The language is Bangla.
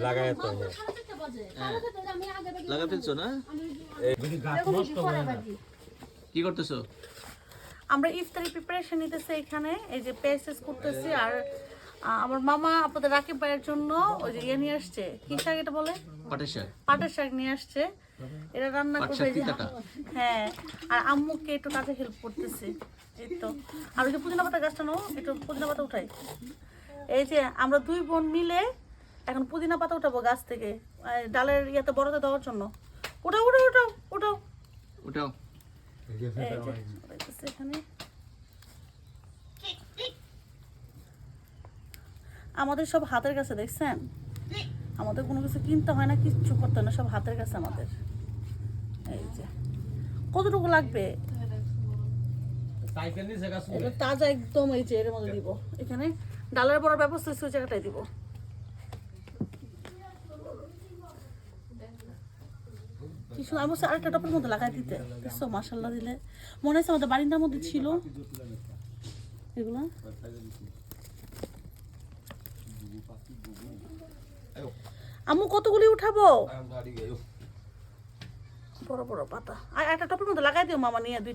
লাগাই তো লাগা ফেলছো না? কি করতেছো? আমরা ইফতারি প্রিপারেশন নিতেছি এখানে, এই যে পেস্টেস করতেছি। আর আমার মামা আপনাদের রাকিব ভাইয়ের জন্য ওই যে ইয়ে নিয়ে আসছে, কি শাক এটা বলে, পাটের শাক। পাটের শাক নিয়ে আসছে, এটা রান্না করবে। হ্যাঁ, আর আম্মুকে একটু কাজে হেল্প করতেছি, এই তো। আর ওই যে পুদিনা পাতা গাছটা নো, একটু পুদিনা পাতা উঠাই। এই যে আমরা দুই বোন মিলে এখন পুদিনা পাতা উঠাবো গাছ থেকে, ডালের ইয়াতে বড়তে দেওয়ার জন্য। উঠাও উঠাও উঠাও উঠাও ওটাও এখানে। আমাদের সব হাতের কাছে, দেখছেন, আমাদের কোনো কিছু কিনতে হয় না, কিচ্ছু করতে হয় না, সব হাতের কাছে আমাদের। এই যে কতটুকু লাগবে, তাজা একদম। এই যে এর মধ্যে দিব, এখানে ডালের বড় ব্যবস্থা আছে, ওই জায়গাটাই দিব। কিছু আমি আরেকটা টপের মধ্যে লাগাই দিতে, বুঝছো, মাশাল্লাহ দিলে মনে হচ্ছে আমাদের বারিন্দার মধ্যে ছিল এগুলো। আম্মু কতগুলি উঠাবো, বড় বড় পাতা। আর একটা টপের মধ্যে লাগাই দিও মামা নিয়ে।